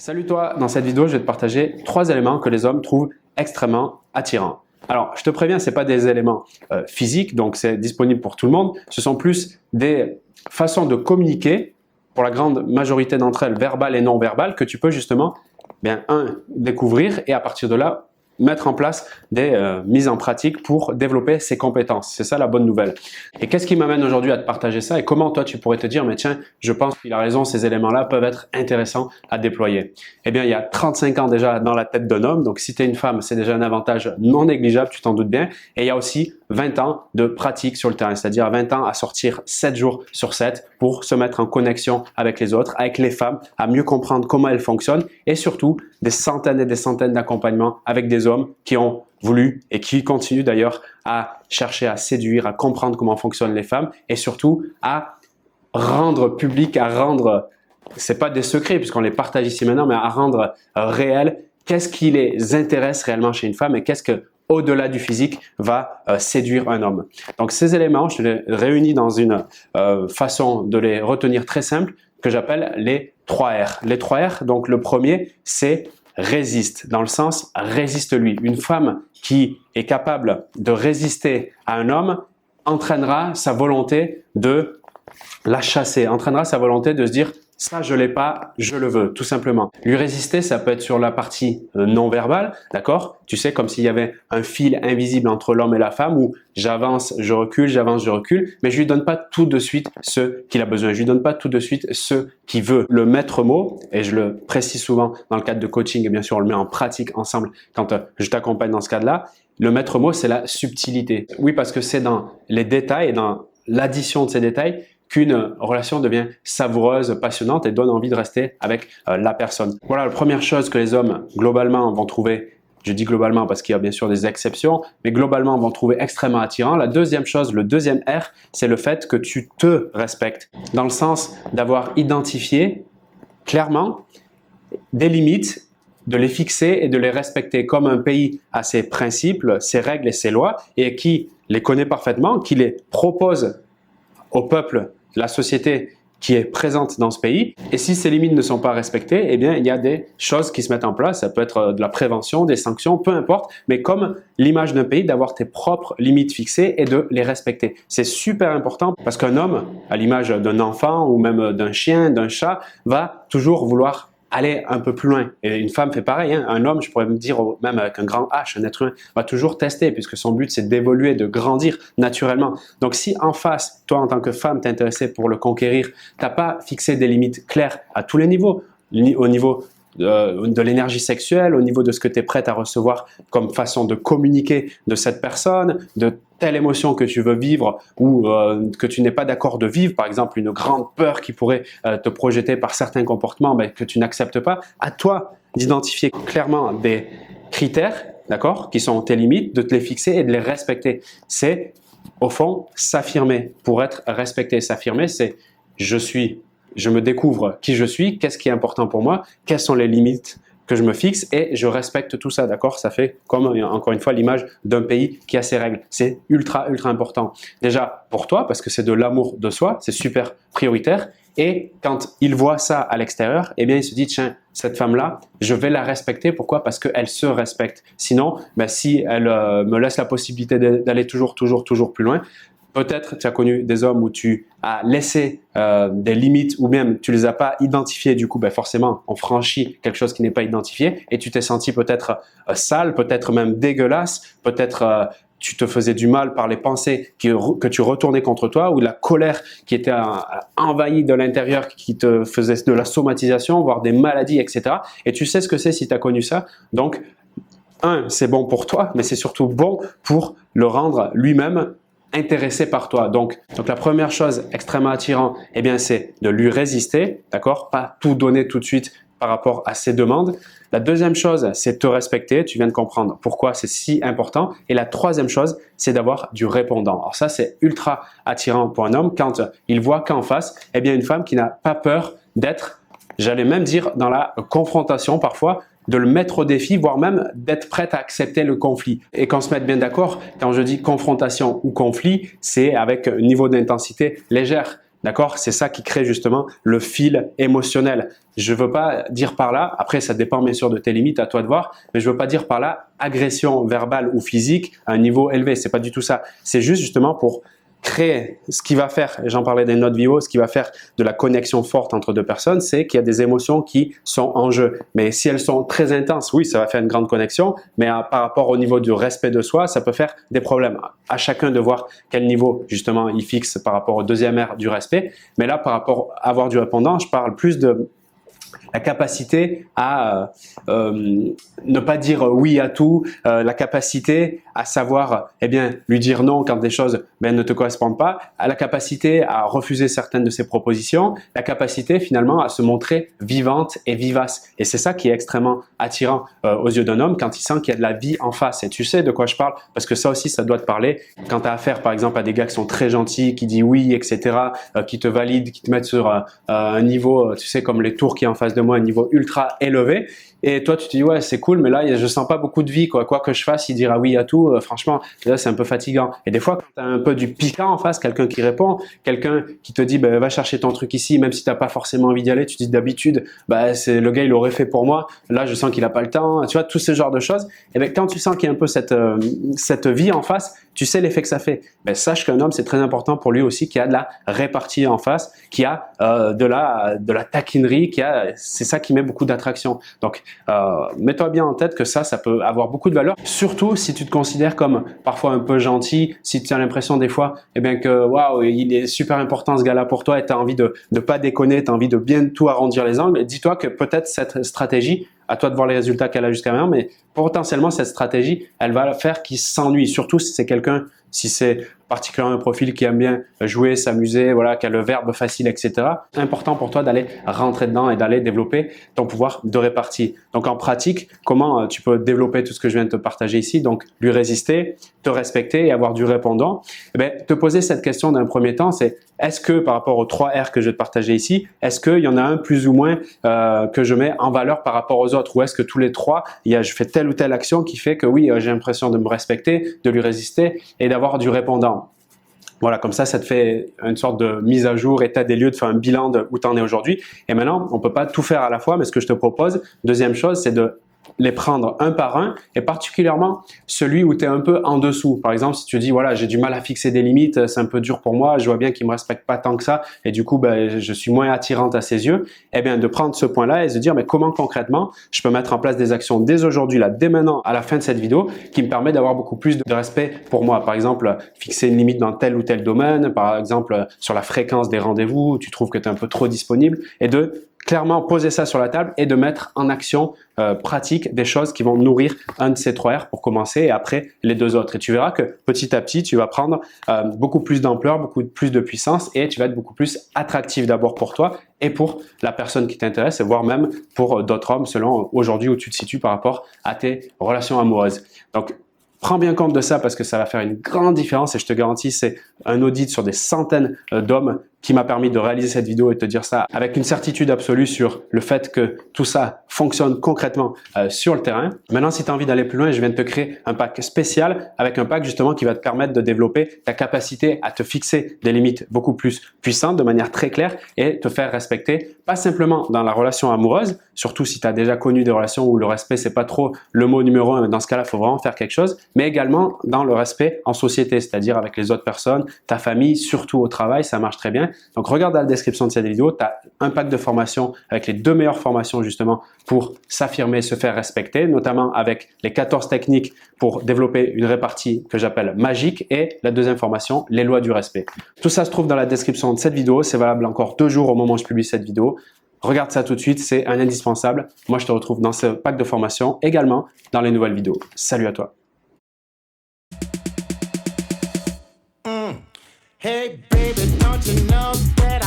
Salut toi, dans cette vidéo, je vais te partager 3 éléments que les hommes trouvent extrêmement attirants. Alors, je te préviens, ce n'est pas des éléments physiques, donc c'est disponible pour tout le monde. Ce sont plus des façons de communiquer, pour la grande majorité d'entre elles, verbales et non verbales, que tu peux justement, découvrir et à partir de là, mettre en place des mises en pratique pour développer ses compétences. C'est ça la bonne nouvelle. Et qu'est-ce qui m'amène aujourd'hui à te partager ça et comment toi tu pourrais te dire, mais tiens, je pense qu'il a raison, ces éléments-là peuvent être intéressants à déployer. Eh bien, il y a 35 ans déjà dans la tête d'un homme, donc si tu es une femme, c'est déjà un avantage non négligeable, tu t'en doutes bien. Et il y a aussi 20 ans de pratique sur le terrain, c'est-à-dire 20 ans à sortir 7 jours sur 7 pour se mettre en connexion avec les autres, avec les femmes, à mieux comprendre comment elles fonctionnent et surtout des centaines et des centaines d'accompagnements avec des hommes qui ont voulu et qui continuent d'ailleurs à chercher à séduire, à comprendre comment fonctionnent les femmes et surtout à rendre public, à rendre, c'est pas des secrets puisqu'on les partage ici maintenant, mais à rendre réel qu'est-ce qui les intéresse réellement chez une femme et qu'est-ce que au-delà du physique, va séduire un homme. Donc ces éléments, je te les réunis dans une façon de les retenir très simple que j'appelle les 3 R. Les 3 R, donc le premier, c'est résiste, dans le sens résiste-lui. Une femme qui est capable de résister à un homme entraînera sa volonté de la chasser, entraînera sa volonté de se dire ça, je l'ai pas, je le veux, tout simplement. Lui résister, ça peut être sur la partie non verbale, d'accord? Tu sais, comme s'il y avait un fil invisible entre l'homme et la femme où j'avance, je recule, mais je lui donne pas tout de suite ce qu'il a besoin. Je lui donne pas tout de suite ce qu'il veut. Le maître mot, et je le précise souvent dans le cadre de coaching, et bien sûr, on le met en pratique ensemble quand je t'accompagne dans ce cadre-là. Le maître mot, c'est la subtilité. Oui, parce que c'est dans les détails et dans l'addition de ces détails qu'une relation devient savoureuse, passionnante et donne envie de rester avec la personne. Voilà la première chose que les hommes globalement vont trouver, je dis globalement parce qu'il y a bien sûr des exceptions, mais globalement vont trouver extrêmement attirant. La deuxième chose, le deuxième R, c'est le fait que tu te respectes, dans le sens d'avoir identifié clairement des limites, de les fixer et de les respecter comme un pays a ses principes, ses règles et ses lois et qui les connaît parfaitement, qui les propose au peuple, la société qui est présente dans ce pays. Et si ces limites ne sont pas respectées, eh bien, il y a des choses qui se mettent en place. Ça peut être de la prévention, des sanctions, peu importe. Mais comme l'image d'un pays, d'avoir tes propres limites fixées et de les respecter. C'est super important parce qu'un homme, à l'image d'un enfant ou même d'un chien, d'un chat, va toujours vouloir aller un peu plus loin. Et une femme fait pareil, hein. Un homme, je pourrais me dire, même avec un grand H, un être humain, va toujours tester puisque son but, c'est d'évoluer, de grandir naturellement. Donc, si en face, toi, en tant que femme, t'es intéressé pour le conquérir, t'as pas fixé des limites claires à tous les niveaux, au niveau de l'énergie sexuelle, au niveau de ce que tu es prête à recevoir comme façon de communiquer de cette personne, de telle émotion que tu veux vivre ou que tu n'es pas d'accord de vivre, par exemple une grande peur qui pourrait te projeter par certains comportements que tu n'acceptes pas, à toi d'identifier clairement des critères, d'accord, qui sont tes limites, de te les fixer et de les respecter. C'est au fond s'affirmer pour être respecté. S'affirmer, c'est je me découvre qui je suis, qu'est-ce qui est important pour moi, quelles sont les limites que je me fixe et je respecte tout ça, d'accord? Ça fait comme, encore une fois, l'image d'un pays qui a ses règles. C'est ultra, ultra important. Déjà pour toi, parce que c'est de l'amour de soi, c'est super prioritaire. Et quand il voit ça à l'extérieur, eh bien, il se dit, tiens, cette femme-là, je vais la respecter. Pourquoi? Parce qu'elle se respecte. Sinon, si elle me laisse la possibilité d'aller toujours plus loin, peut-être tu as connu des hommes où tu as laissé des limites ou même tu les as pas identifiées. Du coup, forcément, on franchit quelque chose qui n'est pas identifié et tu t'es senti peut-être sale, peut-être même dégueulasse, peut-être tu te faisais du mal par les pensées que tu retournais contre toi ou la colère qui était envahie de l'intérieur qui te faisait de la somatisation, voire des maladies, etc. Et tu sais ce que c'est si tu as connu ça. Donc, c'est bon pour toi, mais c'est surtout bon pour le rendre lui-même intéressé par toi. Donc la première chose extrêmement attirante, eh bien, c'est de lui résister, d'accord? Pas tout donner tout de suite par rapport à ses demandes. La deuxième chose, c'est te respecter. Tu viens de comprendre pourquoi c'est si important. Et la troisième chose, c'est d'avoir du répondant. Alors ça, c'est ultra attirant pour un homme quand il voit qu'en face, eh bien, une femme qui n'a pas peur d'être, j'allais même dire, dans la confrontation parfois, de le mettre au défi, voire même d'être prête à accepter le conflit. Et qu'on se mette bien d'accord, quand je dis confrontation ou conflit, c'est avec un niveau d'intensité légère. D'accord? C'est ça qui crée justement le fil émotionnel. Je veux pas dire par là, après ça dépend bien sûr de tes limites, à toi de voir, mais je veux pas dire par là agression verbale ou physique à un niveau élevé. C'est pas du tout ça. C'est juste justement pour créer ce qui va faire, et j'en parlais des notes vidéo, ce qui va faire de la connexion forte entre deux personnes, c'est qu'il y a des émotions qui sont en jeu. Mais si elles sont très intenses, oui, ça va faire une grande connexion, mais par rapport au niveau du respect de soi, ça peut faire des problèmes. À chacun de voir quel niveau, justement, il fixe par rapport au deuxième R du respect. Mais là, par rapport à avoir du répondant, je parle plus de la capacité à ne pas dire oui à tout, la capacité à savoir lui dire non quand des choses ne te correspondent pas, la capacité à refuser certaines de ses propositions, la capacité finalement à se montrer vivante et vivace. Et c'est ça qui est extrêmement attirant aux yeux d'un homme quand il sent qu'il y a de la vie en face. Et tu sais de quoi je parle parce que ça aussi, ça doit te parler. Quand tu as affaire par exemple à des gars qui sont très gentils, qui disent oui, etc., qui te valident, qui te mettent sur un niveau, tu sais, comme les tours qui est en face de moi, un niveau ultra élevé. Et toi, tu te dis, ouais, c'est cool, mais là, je sens pas beaucoup de vie, quoi. Quoi que je fasse, il dira oui à tout. Franchement, là, c'est un peu fatigant. Et des fois, quand tu as un peu du piquant en face, quelqu'un qui répond, quelqu'un qui te dit, va chercher ton truc ici, même si tu n'as pas forcément envie d'y aller, tu te dis d'habitude, c'est le gars, il l'aurait fait pour moi. Là, je sens qu'il n'a pas le temps. Tu vois, tous ces genres de choses. Et bien, quand tu sens qu'il y a un peu cette vie en face, tu sais l'effet que ça fait. Sache qu'un homme, c'est très important pour lui aussi qu'il y a de la répartie en face, qu'il y a de la taquinerie, c'est ça qui met beaucoup d'attraction. Donc, mets-toi bien en tête que ça peut avoir beaucoup de valeur, surtout si tu te considères comme parfois un peu gentil, si tu as l'impression des fois que waouh, il est super important ce gars-là pour toi et tu as envie de ne pas déconner, tu as envie de bien tout arrondir les angles. Dis-toi que peut-être cette stratégie, à toi de voir les résultats qu'elle a jusqu'à maintenant, mais potentiellement cette stratégie, elle va faire qu'il s'ennuie, surtout si c'est quelqu'un, si c'est particulièrement un profil qui aime bien jouer, s'amuser, voilà, qui a le verbe facile, etc. Important pour toi d'aller rentrer dedans et d'aller développer ton pouvoir de répartie. Donc en pratique, comment tu peux développer tout ce que je viens de te partager ici, donc lui résister, te respecter et avoir du répondant. Te poser cette question d'un premier temps, c'est est-ce que par rapport aux 3 R que je vais te partager ici, est-ce qu'il y en a un plus ou moins que je mets en valeur par rapport aux autres, ou est-ce que tous les 3, je fais telle ou telle action qui fait que oui, j'ai l'impression de me respecter, de lui résister et d'avoir du répondant. Voilà, comme ça te fait une sorte de mise à jour, état des lieux, de faire un bilan de où tu en es aujourd'hui. Et maintenant, on ne peut pas tout faire à la fois, mais ce que je te propose, deuxième chose, c'est de les prendre un par un et particulièrement celui où tu es un peu en dessous. Par exemple, si tu dis voilà, j'ai du mal à fixer des limites, c'est un peu dur pour moi, je vois bien qu'il me respecte pas tant que ça et du coup je suis moins attirante à ses yeux, de prendre ce point-là et se dire mais comment concrètement je peux mettre en place des actions dès aujourd'hui, là, dès maintenant, à la fin de cette vidéo qui me permet d'avoir beaucoup plus de respect pour moi. Par exemple, fixer une limite dans tel ou tel domaine, par exemple sur la fréquence des rendez-vous où tu trouves que tu es un peu trop disponible et de clairement poser ça sur la table et de mettre en action pratique des choses qui vont nourrir un de ces 3 R pour commencer et après les 2 autres. Et tu verras que petit à petit, tu vas prendre beaucoup plus d'ampleur, beaucoup plus de puissance et tu vas être beaucoup plus attractif d'abord pour toi et pour la personne qui t'intéresse, voire même pour d'autres hommes selon aujourd'hui où tu te situes par rapport à tes relations amoureuses. Donc, prends bien compte de ça parce que ça va faire une grande différence et je te garantis, c'est un audit sur des centaines d'hommes qui m'a permis de réaliser cette vidéo et de te dire ça avec une certitude absolue sur le fait que tout ça fonctionne concrètement sur le terrain. Maintenant, si tu as envie d'aller plus loin, je viens de te créer un pack spécial avec un pack justement qui va te permettre de développer ta capacité à te fixer des limites beaucoup plus puissantes de manière très claire et te faire respecter, pas simplement dans la relation amoureuse, surtout si tu as déjà connu des relations où le respect, c'est pas trop le mot numéro 1, dans ce cas-là, il faut vraiment faire quelque chose, mais également dans le respect en société, c'est-à-dire avec les autres personnes, ta famille, surtout au travail, ça marche très bien. Donc, regarde dans la description de cette vidéo, tu as un pack de formation avec les 2 meilleures formations justement pour s'affirmer, se faire respecter, notamment avec les 14 techniques pour développer une répartie que j'appelle magique et la deuxième formation, les lois du respect. Tout ça se trouve dans la description de cette vidéo. C'est valable encore 2 jours au moment où je publie cette vidéo. Regarde ça tout de suite, c'est un indispensable. Moi, je te retrouve dans ce pack de formation également dans les nouvelles vidéos. Salut à toi. Hey baby, don't you know that